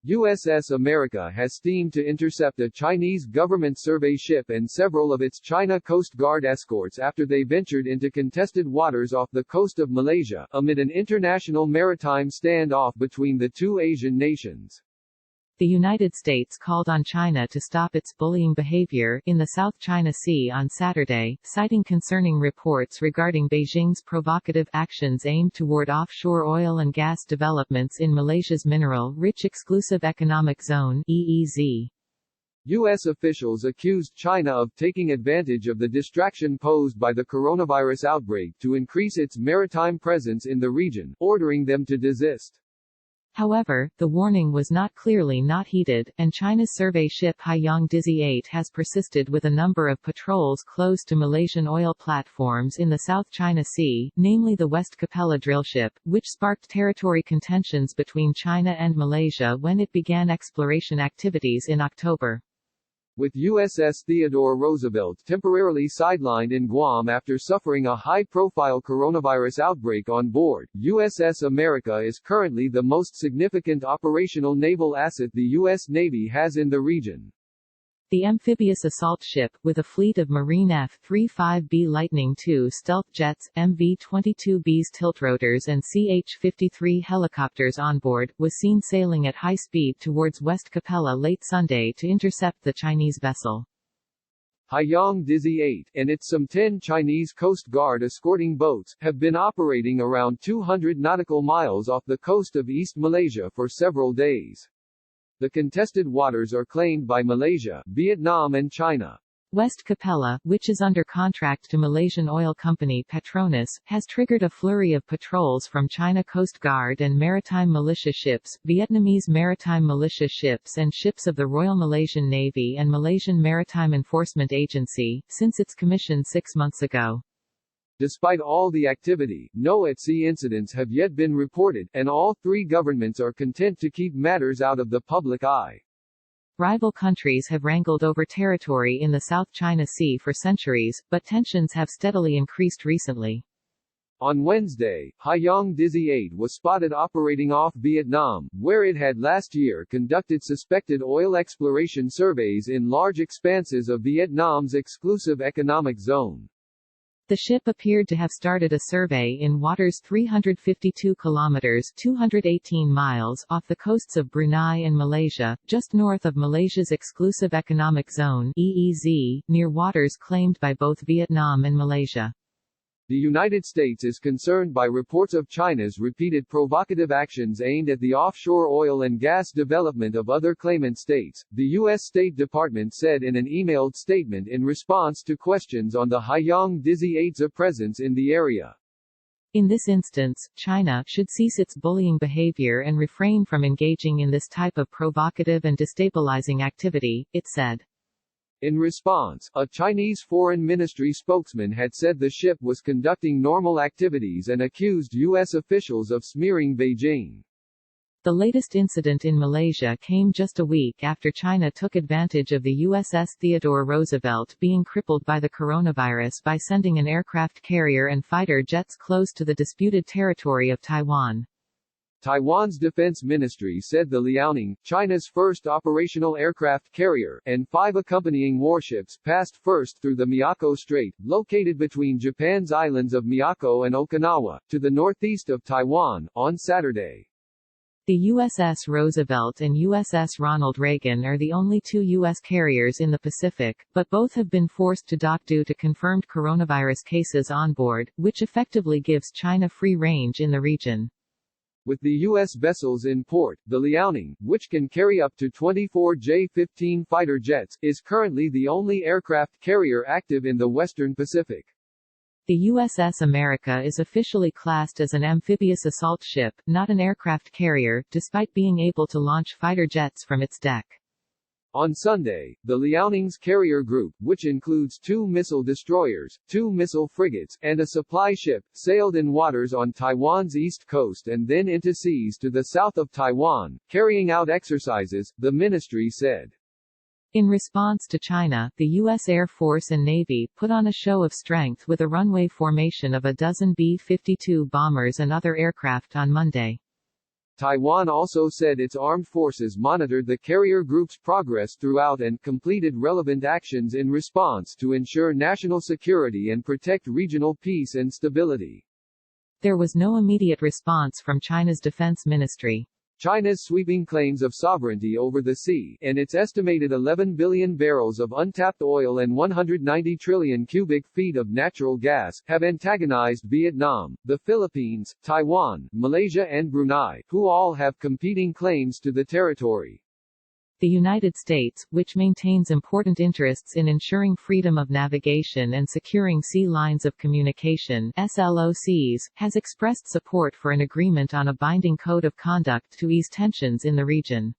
USS America has steamed to intercept a Chinese government survey ship and several of its China Coast Guard escorts after they ventured into contested waters off the coast of Malaysia, amid an international maritime standoff between the two Asian nations. The United States called on China to stop its bullying behavior in the South China Sea on Saturday, citing concerning reports regarding Beijing's provocative actions aimed toward offshore oil and gas developments in Malaysia's mineral-rich exclusive economic zone (EEZ). U.S. officials accused China of taking advantage of the distraction posed by the coronavirus outbreak to increase its maritime presence in the region, ordering them to desist. However, the warning was clearly not heeded, and China's survey ship Haiyang Dizzy 8 has persisted with a number of patrols close to Malaysian oil platforms in the South China Sea, namely the West Capella drillship, which sparked territory contentions between China and Malaysia when it began exploration activities in October. With USS Theodore Roosevelt temporarily sidelined in Guam after suffering a high-profile coronavirus outbreak on board, USS America is currently the most significant operational naval asset the U.S. Navy has in the region. The amphibious assault ship, with a fleet of Marine F-35B Lightning II stealth jets, MV-22B's tiltrotors and CH-53 helicopters on board, was seen sailing at high speed towards West Capella late Sunday to intercept the Chinese vessel. Haiyang Dizzy 8, and its some 10 Chinese Coast Guard escorting boats, have been operating around 200 nautical miles off the coast of East Malaysia for several days. The contested waters are claimed by Malaysia, Vietnam and China. West Capella, which is under contract to Malaysian oil company Petronas, has triggered a flurry of patrols from China Coast Guard and maritime militia ships, Vietnamese maritime militia ships and ships of the Royal Malaysian Navy and Malaysian Maritime Enforcement Agency, since its commission 6 months ago. Despite all the activity, no at-sea incidents have yet been reported, and all three governments are content to keep matters out of the public eye. Rival countries have wrangled over territory in the South China Sea for centuries, but tensions have steadily increased recently. On Wednesday, Haiyang Dizzy 8 was spotted operating off Vietnam, where it had last year conducted suspected oil exploration surveys in large expanses of Vietnam's exclusive economic zone. The ship appeared to have started a survey in waters 352 kilometers (218 miles) off the coasts of Brunei and Malaysia, just north of Malaysia's exclusive economic zone (EEZ), near waters claimed by both Vietnam and Malaysia. The United States is concerned by reports of China's repeated provocative actions aimed at the offshore oil and gas development of other claimant states, the U.S. State Department said in an emailed statement in response to questions on the Haiyang Dizzy 8's presence in the area. In this instance, China should cease its bullying behavior and refrain from engaging in this type of provocative and destabilizing activity, it said. In response, a Chinese Foreign Ministry spokesman had said the ship was conducting normal activities and accused U.S. officials of smearing Beijing. The latest incident in Malaysia came just a week after China took advantage of the USS Theodore Roosevelt being crippled by the coronavirus by sending an aircraft carrier and fighter jets close to the disputed territory of Taiwan. Taiwan's defense ministry said the Liaoning, China's first operational aircraft carrier, and 5 accompanying warships passed first through the Miyako Strait, located between Japan's islands of Miyako and Okinawa, to the northeast of Taiwan, on Saturday. The USS Roosevelt and USS Ronald Reagan are the only 2 U.S. carriers in the Pacific, but both have been forced to dock due to confirmed coronavirus cases on board, which effectively gives China free range in the region. With the U.S. vessels in port, the Liaoning, which can carry up to 24 J-15 fighter jets, is currently the only aircraft carrier active in the Western Pacific. The USS America is officially classed as an amphibious assault ship, not an aircraft carrier, despite being able to launch fighter jets from its deck. On Sunday, the Liaoning's carrier group, which includes 2 missile destroyers, 2 missile frigates, and a supply ship, sailed in waters on Taiwan's east coast and then into seas to the south of Taiwan, carrying out exercises, the ministry said. In response to China, the U.S. Air Force and Navy put on a show of strength with a runway formation of a dozen B-52 bombers and other aircraft on Monday. Taiwan also said its armed forces monitored the carrier group's progress throughout and completed relevant actions in response to ensure national security and protect regional peace and stability. There was no immediate response from China's defense ministry. China's sweeping claims of sovereignty over the sea, and its estimated 11 billion barrels of untapped oil and 190 trillion cubic feet of natural gas, have antagonized Vietnam, the Philippines, Taiwan, Malaysia and Brunei, who all have competing claims to the territory. The United States, which maintains important interests in ensuring freedom of navigation and securing sea lines of communication (SLOCs), has expressed support for an agreement on a binding code of conduct to ease tensions in the region.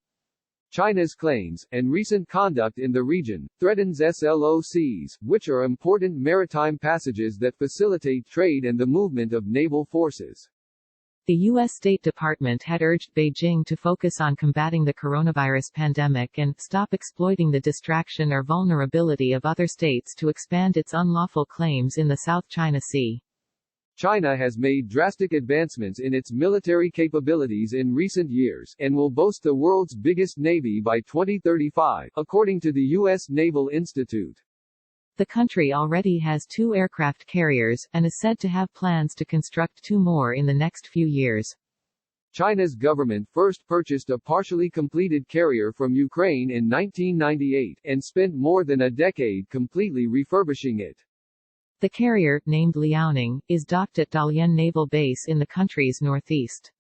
China's claims, and recent conduct in the region, threatens SLOCs, which are important maritime passages that facilitate trade and the movement of naval forces. The U.S. State Department had urged Beijing to focus on combating the coronavirus pandemic and stop exploiting the distraction or vulnerability of other states to expand its unlawful claims in the South China Sea. China has made drastic advancements in its military capabilities in recent years, and will boast the world's biggest navy by 2035, according to the U.S. Naval Institute. The country already has 2 aircraft carriers, and is said to have plans to construct 2 more in the next few years. China's government first purchased a partially completed carrier from Ukraine in 1998, and spent more than a decade completely refurbishing it. The carrier, named Liaoning, is docked at Dalian Naval Base in the country's northeast.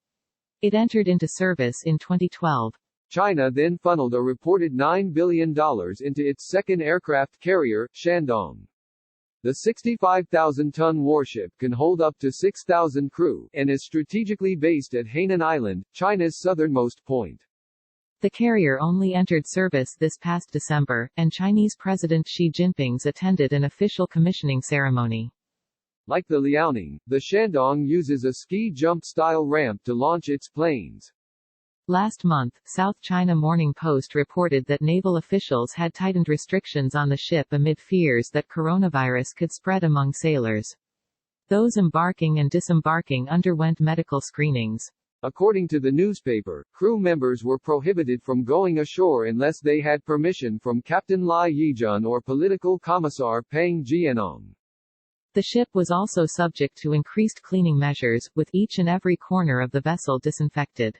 It entered into service in 2012. China then funneled a reported $9 billion into its second aircraft carrier, Shandong. The 65,000-ton warship can hold up to 6,000 crew, and is strategically based at Hainan Island, China's southernmost point. The carrier only entered service this past December, and Chinese President Xi Jinping attended an official commissioning ceremony. Like the Liaoning, the Shandong uses a ski jump-style ramp to launch its planes. Last month, South China Morning Post reported that naval officials had tightened restrictions on the ship amid fears that coronavirus could spread among sailors. Those embarking and disembarking underwent medical screenings. According to the newspaper, crew members were prohibited from going ashore unless they had permission from Captain Lai Yijun or Political Commissar Peng Jianong. The ship was also subject to increased cleaning measures, with each and every corner of the vessel disinfected.